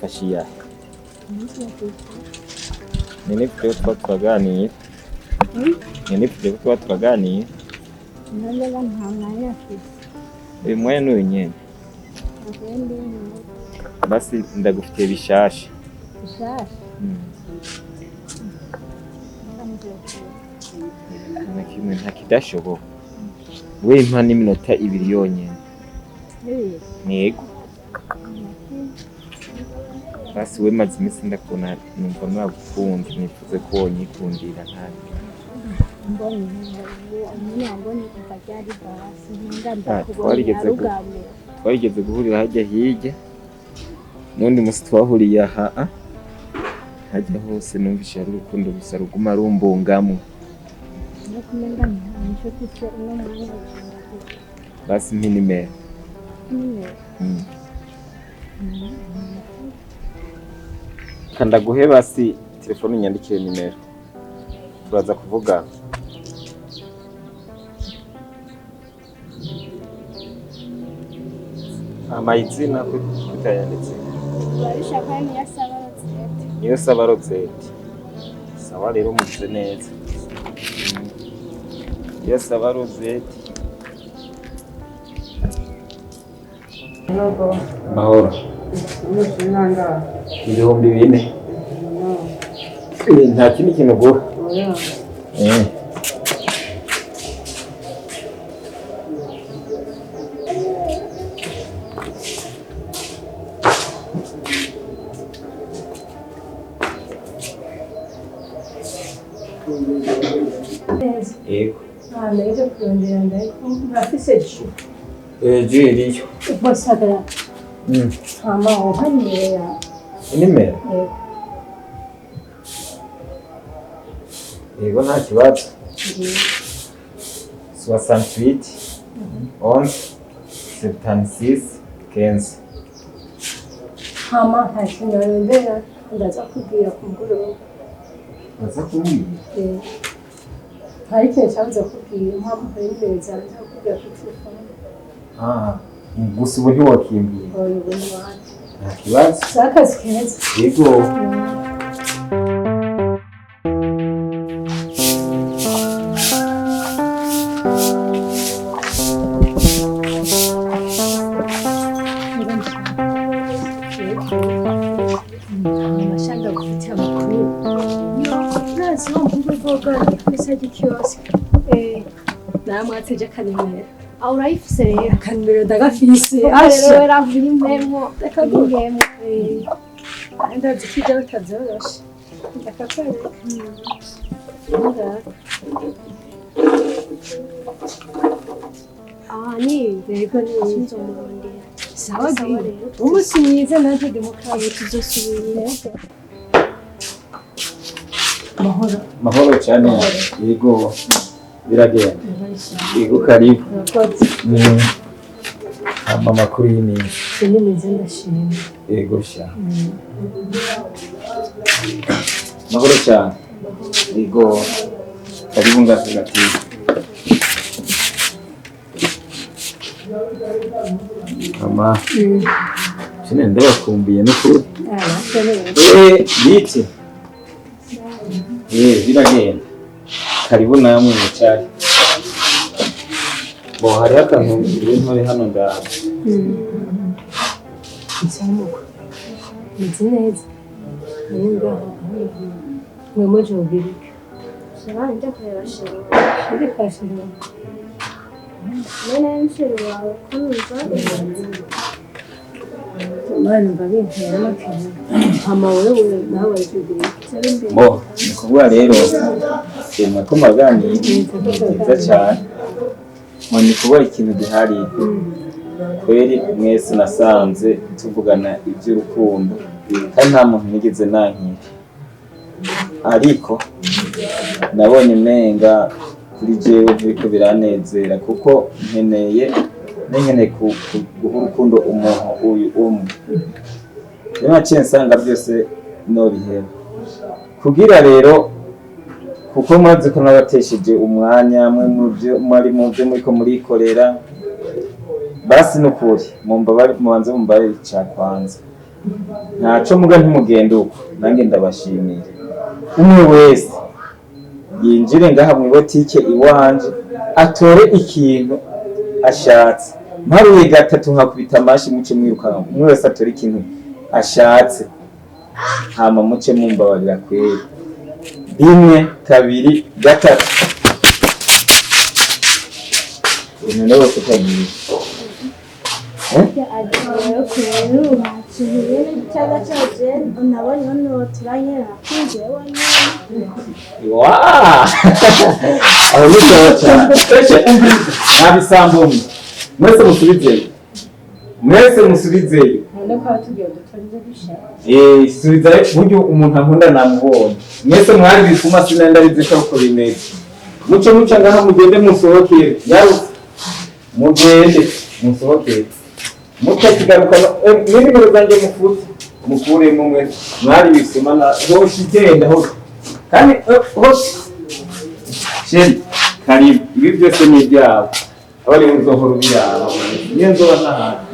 kashiya nini pyo twaganira nini pyo twaganira nandega nta mwanya afite uyu mwanya n'uyu nyene basi ndagufitiye bishasha na kimwe nta kidashoboka we mpa n'iminota 2 yonyene ntego basi we maze iminsi ndakubona numva nagukunze nifuze ko wonyikundira ntawe twarigeze guhurira hajya hirya n'undi musi twahuriye aha hajya hose numvise ari urukundo gusa ruguma rumbungamwo basi mpi nimero kandaguhe basi telefone unyandikire nimero turaza kuvuga amazina kutayanditse niyo saba Rosette sawa rero muze neza niyo saba Rosette mahoro ibihumbi 4 nta kindi kintu gura yego neza kurondera ndako bafise jiriyo ubasagara ama ohanira nimero yego nta kibazo 68 11 76 15 hama ntakinyarondera ndaza kubwira ku mugoroba baza kumbwira hari ikintu cyabuze kubwira mpamvu hari neza ndaza kubwira ku telefone gusa ubu ntiwakimbwira nta kibazo akazi keza yego amashanga gufite amakuru nazi wo mu rugo rw'isa gikiyosike namwatseje akanimero aho urayifise rero akanimero ndagafise rero weravuye impemo ndakagugemo ndazi ko ibyo bitavyoroshe ndakakwereka ni rego ni nzomurondera sawa rero umunsi mwiza naje demokarasi tuzosubira mahoro cyane yego biragenda yego karibu hama makuru y'iminsi nimeze ndashima yego sha mahoro cyane yego karibu ngazigati mama sine ndabakumbiye n'ukuri biki biragenda karibu namwe mucyari bo hari akantu ntore hano ndaza icyamuko meze neza ninga mwe jobirika shabanje kureba shiro ndi kashiro nene nshiro wawe kunuza mwana babintera makene ama wewe nawe jobirika bo nikuvuga rero sema ko magani nziza cyane mwani kuba ikintu gihari kweri mwese nasanze tuvugana iby'urukundo kandi nta muntu nigeze nankira ariko nabonye menga kuri jewe biriko biranezera kuko nkeneye guha urukundo umuntu uyu umwe rero naciye nsanga byose nobihera kugira rero kuko mwazi ko nabatesheje umwanya mwe mwari mu byo muriko murikorera basi nukuri mubanze mumbaye cya kwanza ntaco muga ntimugende uko nange ndabashimiye umwe wese yinjire ngaha mu botike iwanje atore ikintu ashatse mparuye gatatu nkakubita amashi muce mwirukanka umwe wese atore ikintu ashatse hama muce mumbabarira kweri 1 2 3 none wose utagiye mwese musubizeyo subizayo buryo umuntu ankunda namubonye mwese mwari bisuma sinenda rizisha uko bimeze muce ngaha mugende musohokere mugende musohokere mutakigaruka n'ibintu zanjye mukuremo mwe mwari bisuma na hoshi igenda hose kandi hose sheri karibu ibi byose ni ibyawe abari muzohora ubiraba niyo nzoba n'ahandi